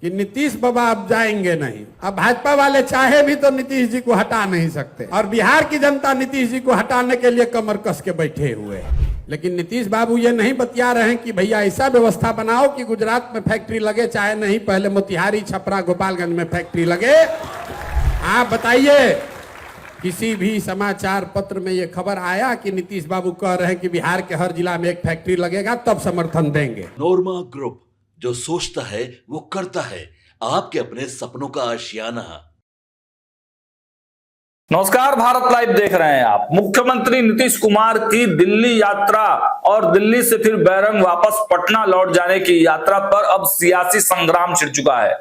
कि नीतीश बाबा अब जाएंगे नहीं। अब भाजपा वाले चाहे भी तो नीतीश जी को हटा नहीं सकते और बिहार की जनता नीतीश जी को हटाने के लिए कमर कस के बैठे हुए। लेकिन नीतीश बाबू ये नहीं बतिया रहे हैं कि भैया ऐसा व्यवस्था बनाओ कि गुजरात में फैक्ट्री लगे, चाहे नहीं पहले मोतिहारी, छपरा, गोपालगंज में फैक्ट्री लगे। आप बताइए, किसी भी समाचार पत्र में ये खबर आया कि नीतीश बाबू कह रहे हैं कि बिहार के हर जिला में एक फैक्ट्री लगेगा तब समर्थन देंगे। नोरमा ग्रुप, जो सोचता है वो करता है। आपके अपने सपनों का आशियाना। नमस्कार, भारत लाइव देख रहे हैं आप। मुख्यमंत्री नीतीश कुमार की दिल्ली यात्रा और दिल्ली से फिर बैरंग वापस पटना लौट जाने की यात्रा पर अब सियासी संग्राम छिड़ चुका है।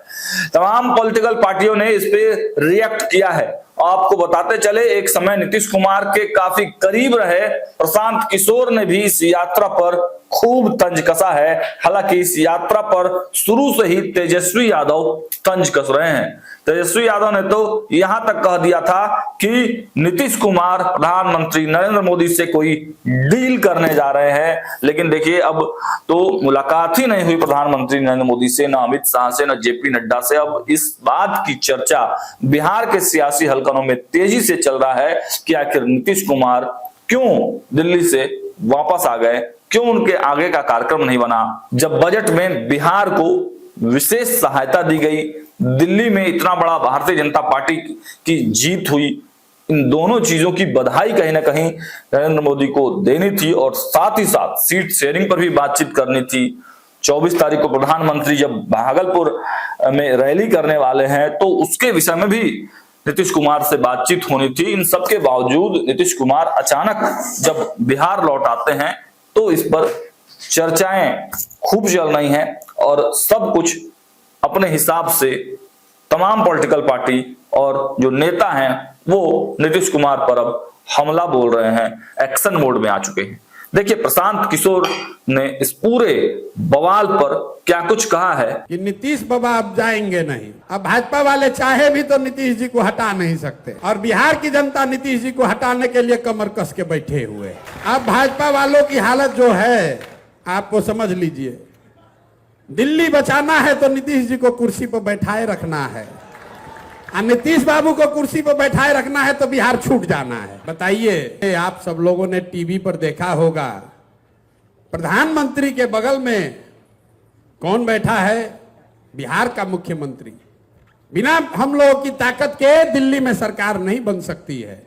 तमाम पॉलिटिकल पार्टियों ने इस पे रिएक्ट किया है। आपको बताते चले, एक समय नीतीश कुमार के काफी करीब रहे प्रशांत किशोर ने भी इस यात्रा पर खूब तंज कसा है। हालांकि इस यात्रा पर शुरू से ही तेजस्वी यादव तंज कस रहे हैं। तेजस्वी यादव ने तो यहां तक कह दिया था कि नीतीश कुमार प्रधानमंत्री नरेंद्र मोदी से कोई डील करने जा रहे हैं। लेकिन देखिए, अब तो मुलाकात ही नहीं हुई प्रधानमंत्री नरेंद्र मोदी से, न अमित शाह से, न जेपी नड्डा से। अब इस बात की चर्चा बिहार के सियासी हलकनों में तेजी से चल रहा है कि आखिर नीतीश कुमार क्यों दिल्ली से वापस आ गए, क्यों उनके आगे का कार्यक्रम नहीं बना। जब बजट में बिहार को विशेष सहायता दी गई, दिल्ली में इतना बड़ा भारतीय जनता पार्टी की जीत हुई, इन दोनों चीजों की बधाई कहीं ना कहीं नरेंद्र मोदी को देनी थी और साथ ही साथ सीट शेयरिंग पर भी बातचीत करनी थी। 24 तारीख को प्रधानमंत्री जब भागलपुर में रैली करने वाले हैं तो उसके विषय में भी नीतीश कुमार से बातचीत होनी थी। इन सबके बावजूद नीतीश कुमार अचानक जब बिहार लौट आते हैं तो इस पर चर्चाएं खूब चल रही हैं और सब कुछ अपने हिसाब से तमाम पॉलिटिकल पार्टी और जो नेता हैं वो नीतीश कुमार पर अब हमला बोल रहे हैं, एक्शन मोड में आ चुके हैं। देखिए, प्रशांत किशोर ने इस पूरे बवाल पर क्या कुछ कहा है कि नीतीश बाबा अब जाएंगे नहीं। अब भाजपा वाले चाहे भी तो नीतीश जी को हटा नहीं सकते और बिहार की जनता नीतीश जी को हटाने के लिए कमर कस के बैठे हुए। अब भाजपा वालों की हालत जो है आपको समझ लीजिए। दिल्ली बचाना है तो नीतीश जी को कुर्सी पर बैठाए रखना है और नीतीश बाबू को कुर्सी पर बैठाए रखना है तो बिहार छूट जाना है। बताइए, आप सब लोगों ने टीवी पर देखा होगा, प्रधानमंत्री के बगल में कौन बैठा है? बिहार का मुख्यमंत्री। बिना हम लोगों की ताकत के दिल्ली में सरकार नहीं बन सकती है।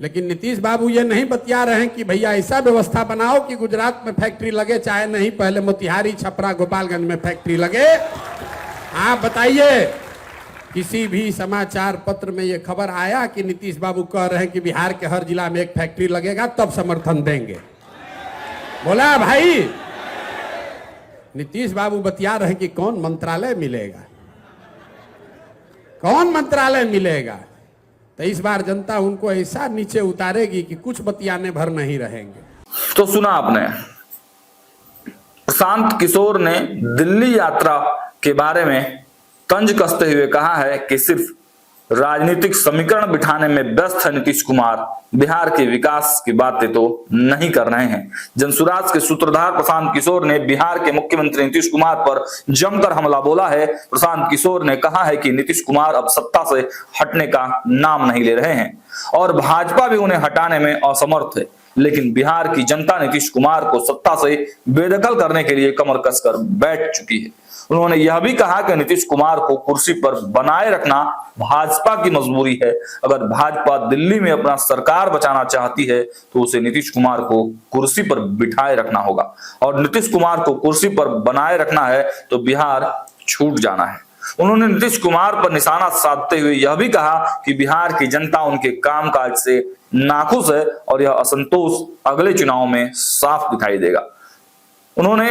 लेकिन नीतीश बाबू ये नहीं बतिया रहे हैं कि भैया ऐसा व्यवस्था बनाओ कि गुजरात में फैक्ट्री लगे, चाहे नहीं पहले मोतिहारी, छपरा, गोपालगंज में फैक्ट्री लगे। आप बताइए, किसी भी समाचार पत्र में ये खबर आया कि नीतीश बाबू कह रहे हैं कि बिहार के हर जिला में एक फैक्ट्री लगेगा तब समर्थन देंगे? बोला भाई? नीतीश बाबू बतिया रहे हैं कि कौन मंत्रालय मिलेगा, कौन मंत्रालय मिलेगा। तो इस बार जनता उनको ऐसा नीचे उतारेगी कि कुछ बतियाने भर नहीं रहेंगे। तो सुना आपने, प्रशांत किशोर ने दिल्ली यात्रा के बारे में तंज कसते हुए कहा है कि सिर्फ राजनीतिक समीकरण बिठाने में व्यस्त है नीतीश कुमार, बिहार के विकास की बातें तो नहीं कर रहे हैं। जनसुराज के सूत्रधार प्रशांत किशोर ने बिहार के मुख्यमंत्री नीतीश कुमार पर जमकर हमला बोला है। प्रशांत किशोर ने कहा है कि नीतीश कुमार अब सत्ता से हटने का नाम नहीं ले रहे हैं और भाजपा भी उन्हें हटाने में असमर्थ है। लेकिन बिहार की जनता नीतीश कुमार को सत्ता से बेदखल करने के लिए कमर कसकर बैठ चुकी है। उन्होंने यह भी कहा कि नीतीश कुमार को कुर्सी पर बनाए रखना भाजपा की मजबूरी है। अगर भाजपा दिल्ली में अपना सरकार बचाना चाहती है तो उसे नीतीश कुमार को कुर्सी पर बिठाए रखना होगा और नीतीश कुमार को कुर्सी पर बनाए रखना है तो बिहार छूट जाना है। उन्होंने नीतीश कुमार पर निशाना साधते हुए यह भी कहा कि बिहार की जनता उनके कामकाज से नाखुश है और यह असंतोष अगले चुनाव में साफ दिखाई देगा। उन्होंने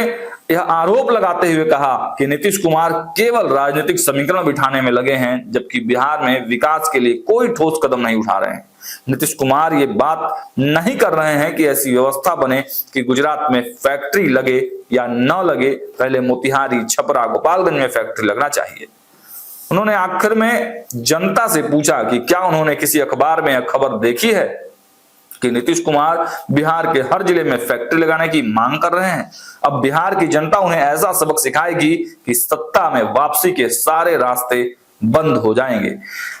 यह आरोप लगाते हुए कहा कि नीतीश कुमार केवल राजनीतिक समीकरण बिठाने में लगे हैं, जबकि बिहार में विकास के लिए कोई ठोस कदम नहीं उठा रहे हैं। नीतीश कुमार ये बात नहीं कर रहे हैं कि ऐसी व्यवस्था बने कि गुजरात में फैक्ट्री लगे या न लगे, पहले मोतिहारी, छपरा, गोपालगंज में फैक्ट्री लगना चाहिए। उन्होंने आखिर में जनता से पूछा कि क्या उन्होंने किसी अखबार में यह खबर देखी है। कि नीतीश कुमार बिहार के हर जिले में फैक्ट्री लगाने की मांग कर रहे हैं। अब बिहार की जनता उन्हें ऐसा सबक सिखाएगी कि सत्ता में वापसी के सारे रास्ते बंद हो जाएंगे।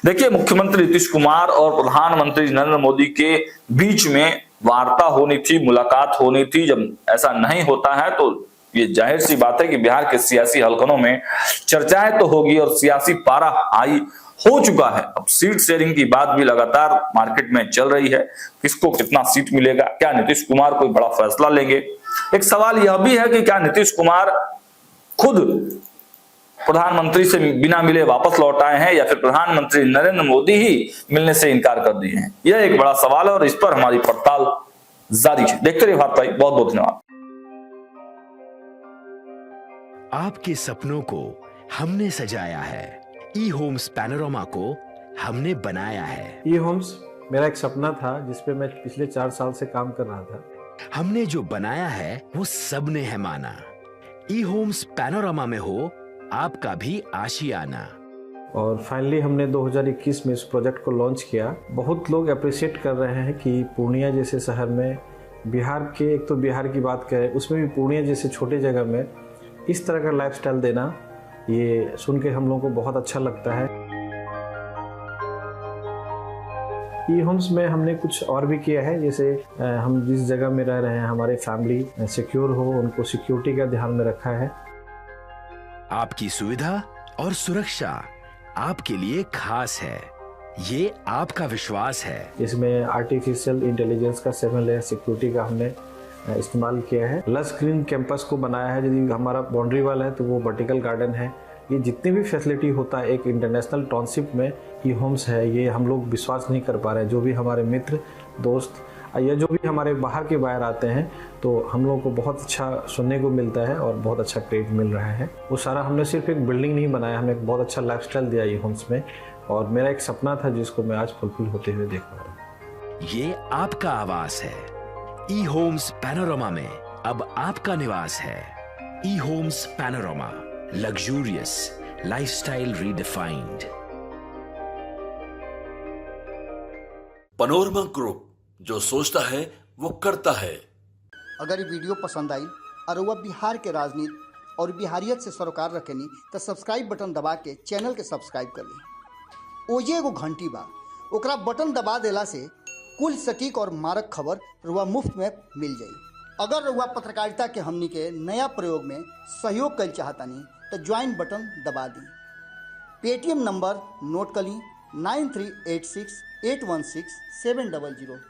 देखिए, मुख्यमंत्री नीतीश कुमार और प्रधानमंत्री नरेंद्र मोदी के बीच में वार्ता होनी थी, मुलाकात होनी थी। जब ऐसा नहीं होता है तो ये जाहिर सी बात है कि बिहार के सियासी हलकों में चर्चाएं तो होगी और सियासी पारा हाई हो चुका है। अब सीट शेयरिंग की बात भी लगातार मार्केट में चल रही है, किसको कितना सीट मिलेगा, क्या नीतीश कुमार कोई बड़ा फैसला लेंगे। एक सवाल यह भी है कि क्या नीतीश कुमार खुद प्रधानमंत्री से बिना मिले वापस लौट आए हैं या फिर प्रधानमंत्री नरेंद्र मोदी ही मिलने से इनकार कर दिए हैं। यह एक बड़ा सवाल है और इस पर हमारी पड़ताल जारी है। देखते रहिए भारत लाइव। बहुत बहुत धन्यवाद। आपके सपनों को हमने सजाया है, ई होम्स पैनोरामा को हमने बनाया है। ई होम्स मेरा एक सपना था जिसपे मैं पिछले 4 साल से काम कर रहा था। हमने जो बनाया है वो सबने है माना। ई होम्स पैनोरामा में हो आपका भी आशियाना। और फाइनली हमने 2021 में इस प्रोजेक्ट को लॉन्च किया। बहुत लोग अप्रिशिएट कर रहे हैं कि पूर्णिया जैसे शहर में, बिहार के, एक तो बिहार की बात करें उसमें भी पूर्णिया जैसे छोटे जगह में इस तरह का लाइफस्टाइल देना, ये सुन के हम लोगों को बहुत अच्छा लगता है। ई होम्स में हमने कुछ और भी किया है, जैसे हम जिस जगह में रह रहे हैं हमारे फैमिली सिक्योर हो, उनको सिक्योरिटी का ध्यान में रखा है। आपकी सुविधा और सुरक्षा आपके लिए खास है, ये आपका विश्वास है। इसमें आर्टिफिशियल इंटेलिजेंस का 7 लेयर सिक्योरिटी का हमने इस्तेमाल किया है। लस ग्रीन कैंपस को बनाया है। यदि हमारा बाउंड्री वाल है तो वो वर्टिकल गार्डन है। ये जितनी भी फैसिलिटी होता है एक इंटरनेशनल टाउनशिप में ई होम्स है, ये हम लोग विश्वास नहीं कर पा रहे हैं। जो भी हमारे मित्र दोस्त या जो भी हमारे बाहर के बाहर आते हैं तो हम लोगों को बहुत अच्छा सुनने को मिलता है और बहुत अच्छा क्रेडिट मिल रहा है। वो सारा हमने सिर्फ एक बिल्डिंग नहीं बनाया, हमें एक बहुत अच्छा लाइफस्टाइल दिया ई होम्स में, और मेरा एक सपना था जिसको मैं आज फुलफिल होते हुए देख पा रहा हूँ। ये आपका आवास है। ई होम्स पैनोरामा में अब आपका निवास है। E homes Panorama, luxurious lifestyle redefined. Panorama group, जो सोचता है वो करता है। अगर ये वीडियो पसंद आई और वह बिहार के राजनीति और बिहारियत से सरोकार रखेनी तो सब्सक्राइब बटन दबा के चैनल के सब्सक्राइब कर ली। ओजे एगो घंटी बा, ओकरा बटन दबा देला से कुल सटीक और मारक खबर रुआ मुफ्त में मिल जाई। अगर रुआ पत्रकारिता के हमनी के नया प्रयोग में सहयोग कर चाहतानी तो ज्वाइन बटन दबा दी। पेटीएम नंबर नोट कर ली 9386816700।